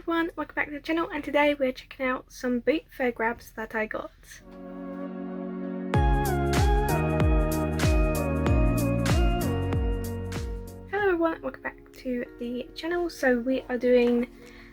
everyone, welcome back to the channel, and today we're checking out some boot fair grabs that I got. Hello everyone, welcome back to the channel. So we are doing,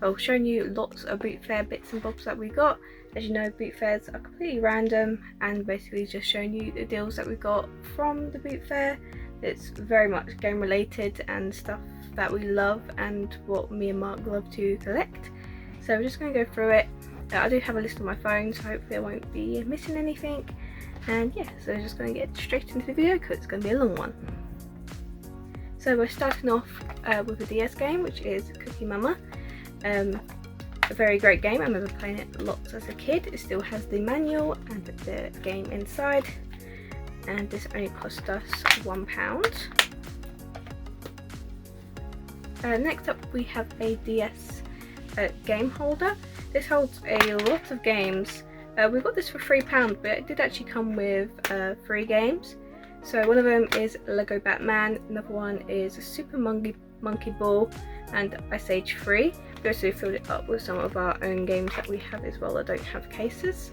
well, showing you lots of boot fair bits and bobs that we got. As you know, boot fairs are completely random and basically just showing you the deals that we got from the boot fair. It's very much game related and stuff that we love and what me and Mark love to collect. So we're just going to go through it. I do have a list on my phone, so hopefully I won't be missing anything. And yeah, so we're just going to get straight into the video because it's going to be a long one. So we're starting off with a DS game, which is Cookie Mama. A very great game. I remember playing it lots as a kid. It still has the manual and the game inside. And this only cost us £1. Next up we have a DS game holder. This holds a lot of games. We got this for £3, but it did actually come with 3 games. So one of them is Lego Batman, another one is Super Monkey Ball and Ice Age 3. We also filled it up with some of our own games that we have as well that don't have cases.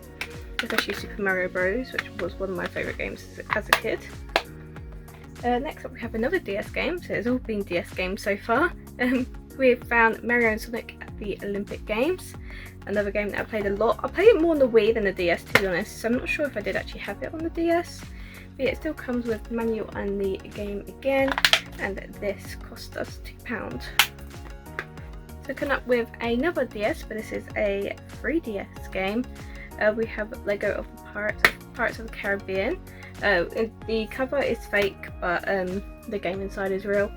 Especially Super Mario Bros, which was one of my favourite games as a kid. Next up we have another DS game, so it's all been DS games so far. We've found Marion and Sonic at the Olympic Games, another game that I played a lot. I played it more on the Wii than the DS, to be honest, so I'm not sure if I did actually have it on the DS. But yeah, it still comes with the manual and the game again, and this cost us £2. So coming up with another DS, but this is a 3DS game. We have Lego of the Pirates of the Caribbean. The cover is fake, but the game inside is real.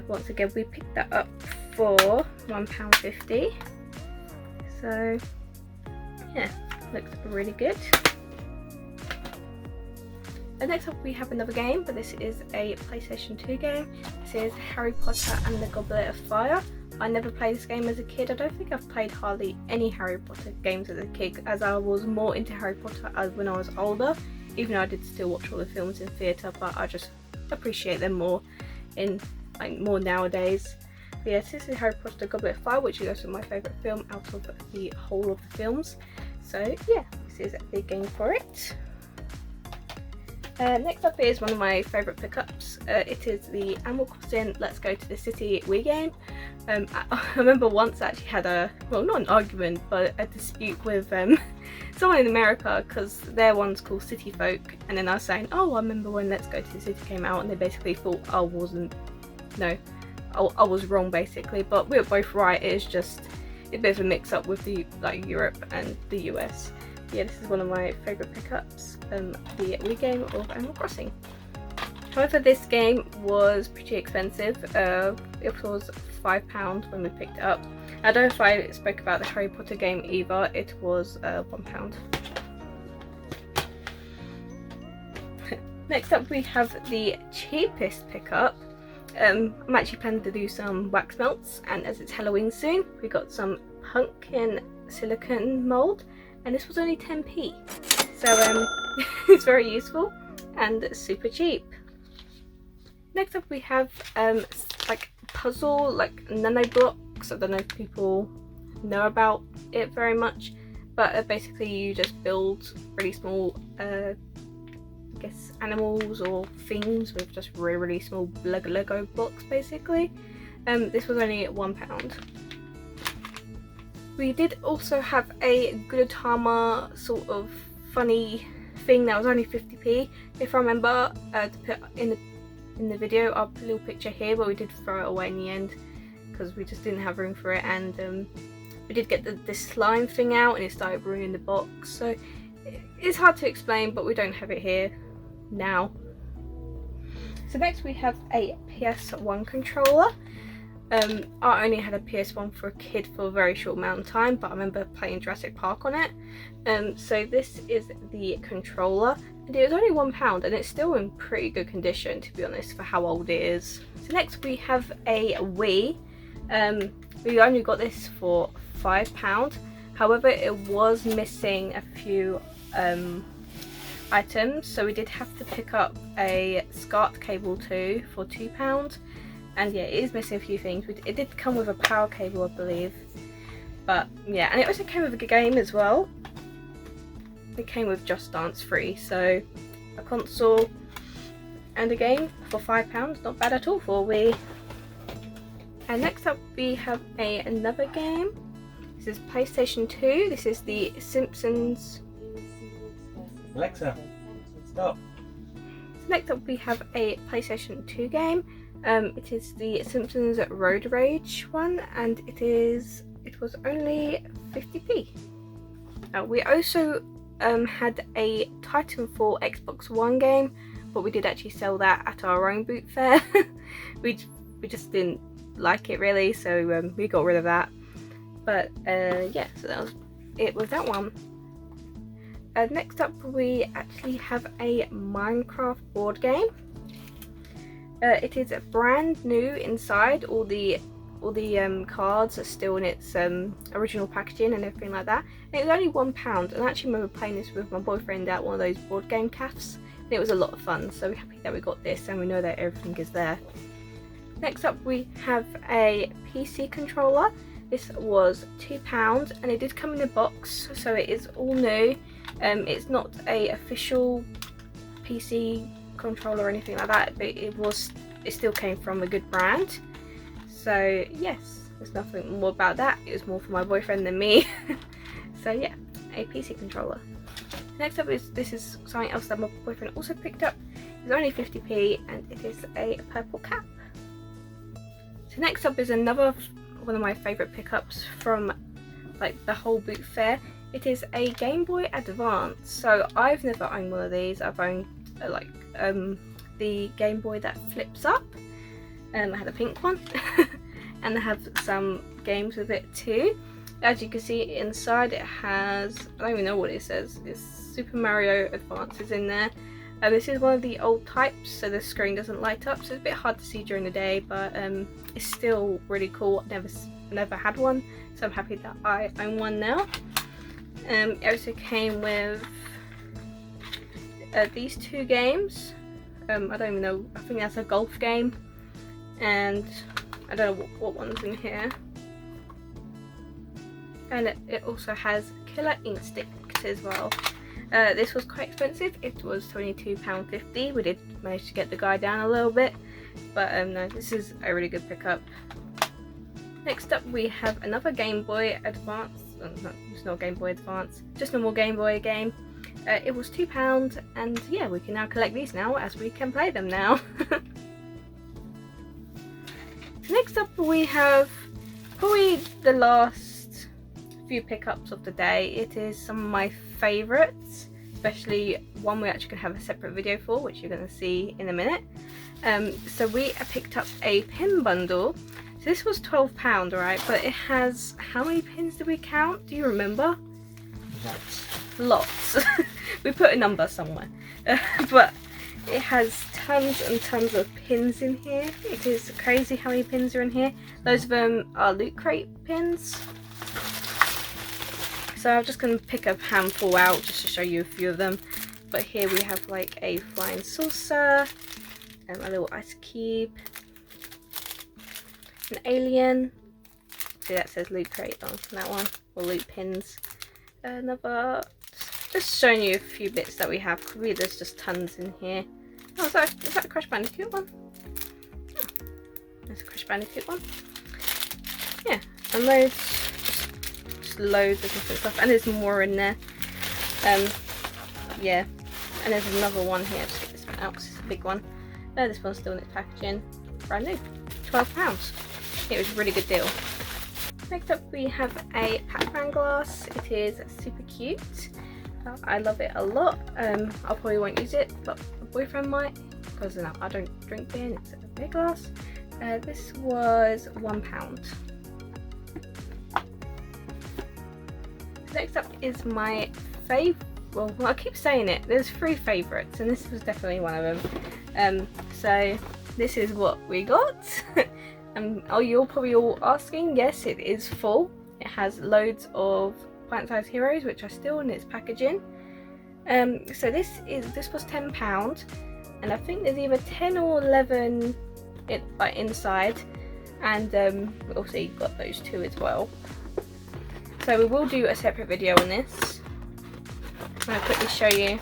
Once again, we picked that up for £1.50. So yeah, looks really good. Next up we have another game, but this is a PlayStation 2 game. This is Harry Potter and the Goblet of Fire. I never played this game as a kid. I don't think I've played hardly any Harry Potter games as a kid, as I was more into Harry Potter when I was older, even though I did still watch all the films in theatre, but I just appreciate them more more nowadays. But yes, this is Harry Potter the Goblet of Fire, which is also my favourite film out of the whole of the films. So yeah, this is the game for it. Next up is one of my favourite pickups. It is the Animal Crossing Let's Go to the City Wii game. I remember once I actually had well, not an argument, but a dispute with someone in America, because their one's called City Folk, and then I was saying, oh, I remember when Let's Go to the City came out, and they basically thought I was wrong basically, but we were both right. It's just a bit of a mix up with the Europe and the US. Yeah, this is one of my favourite pickups, the Wii game of Animal Crossing. However, this game was pretty expensive. It was £5 when we picked it up. I don't know if I spoke about the Harry Potter game either. It was £1. Next up we have the cheapest pickup. I'm actually planning to do some wax melts, and as it's Halloween soon, we got some Punkin silicone mould, and this was only 10p. So it's very useful and super cheap. Next up we have like puzzle, like nano blocks. I don't know if people know about it very much, but basically you just build really small I guess animals or things with just really small Lego blocks basically. This was only £1. We did also have a Gudetama sort of funny thing that was only 50p. If I remember to put in the video, I'll put a little picture here, but we did throw it away in the end because we just didn't have room for it, and we did get this slime thing out and it started ruining the box, so it's hard to explain, but we don't have it here now. So next we have a Ps1 controller. I only had a PS1 for a kid for a very short amount of time, but I remember playing Jurassic Park on it. So this is the controller, and it was only £1, and it's still in pretty good condition, to be honest, for how old it is. So next we have a Wii. We only got this for £5. However, it was missing a few items, so we did have to pick up a SCART cable too for £2. And yeah, it is missing a few things. It did come with a power cable, I believe. But yeah, and it also came with a game as well. It came with Just Dance 3, so a console and a game for £5, not bad at all for Wii. And next up we have another game. This is PlayStation 2. This is the Simpsons. Alexa, stop. So next up we have a PlayStation 2 game. It is the Simpsons Road Rage one, and it was only 50p. We also had a Titanfall Xbox One game, but we did actually sell that at our own boot fair. we just didn't like it really, so we got rid of that. But yeah, so that was it with that one. Next up we actually have a Minecraft board game. It is brand new inside. All the cards are still in its original packaging and everything like that. And it was only £1, and I actually remember playing this with my boyfriend at one of those board game cafes. And it was a lot of fun, so we're happy that we got this and we know that everything is there. Next up we have a PC controller. This was £2 and it did come in a box, so it is all new. It's not a official PC controller or anything like that, but it still came from a good brand. So yes, there's nothing more about that. It was more for my boyfriend than me. So yeah, a PC controller. Next up this is something else that my boyfriend also picked up. It's only 50p and it is a purple cap. So next up is another one of my favourite pickups from like the whole boot fair. It is a Game Boy Advance. So I've never owned one of these. I've owned the Game Boy that flips up. I had a pink one. And I have some games with it too. As you can see inside it has, I don't even know what it says, it's Super Mario Advance is in there. This is one of the old types, so the screen doesn't light up, so it's a bit hard to see during the day, but it's still really cool. I've never had one, so I'm happy that I own one now. It also came with these two games. I don't even know, I think that's a golf game, and I don't know what one's in here. And it also has Killer Instinct as well. This was quite expensive. It was £22.50. We did manage to get the guy down a little bit, but no, this is a really good pickup. Next up we have another Game Boy Advance. No, it's not Game Boy Advance, just normal Game Boy game. It was £2, and yeah, we can now collect these now as we can play them now. Next up we have probably the last few pickups of the day. It is some of my favourites, especially one we're actually going to have a separate video for, which you're going to see in a minute. So we picked up a pin bundle. So this was £12, right? But it has, how many pins did we count? Do you remember? Lots. We put a number somewhere. But it has tons and tons of pins in here. It is crazy how many pins are in here. Those of them are loot crate pins. So I'm just going to pick a handful out just to show you a few of them. But here we have like a flying saucer, a little ice cube, an alien. See, that says loot crate on that one, or loot pins. Another, just showing you a few bits that we have. Really, there's just tons in here. Oh, is that a Crash Bandicoot one? Oh, there's a Crash Bandicoot one. Yeah, and loads, just loads of different stuff, and there's more in there. Yeah, and there's another one here. Just get this one out because it's a big one. This one's still in its packaging, brand new, £12. It was a really good deal. Next up we have a Pac-Man Glass. It is super cute. I love it a lot. I probably won't use it, but my boyfriend might, because no, I don't drink beer and it's a big glass. This was £1. Next up is my favourite. Well, I keep saying it. There's 3 favourites, and this was definitely one of them. So this is what we got. Oh, you're probably all asking. Yes, it is full. It has loads of pint-sized heroes, which are still in its packaging. So this was £10, and I think there's either 10 or 11 inside, and we also got those 2 as well. So we will do a separate video on this. I'm going to quickly show you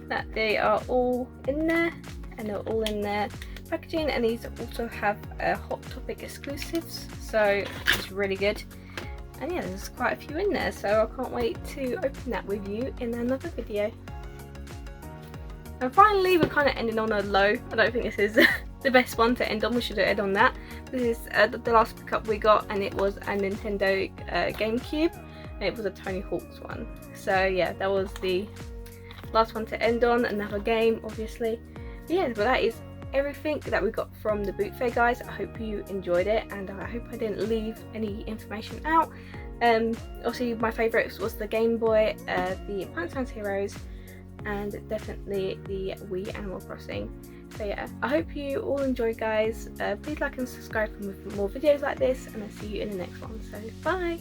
that they are all in there, and they're all in their packaging, and these also have Hot Topic exclusives, so it's really good. And yeah, there's quite a few in there, so I can't wait to open that with you in another video. And finally, we're kind of ending on a low. I don't think this is the best one to end on. We should have ended on that. This is the last pickup we got, and it was a Nintendo GameCube, and it was a Tony Hawk's one. So yeah, that was the last one to end on. Another game, obviously. But yeah, but that is everything that we got from the boot fair, guys. I hope you enjoyed it, and I hope I didn't leave any information out. Obviously my favourites was the Game Boy, the Bendsound Heroes, and definitely the Wii Animal Crossing. So yeah, I hope you all enjoyed, guys. Please like and subscribe for more videos like this, and I'll see you in the next one. So bye!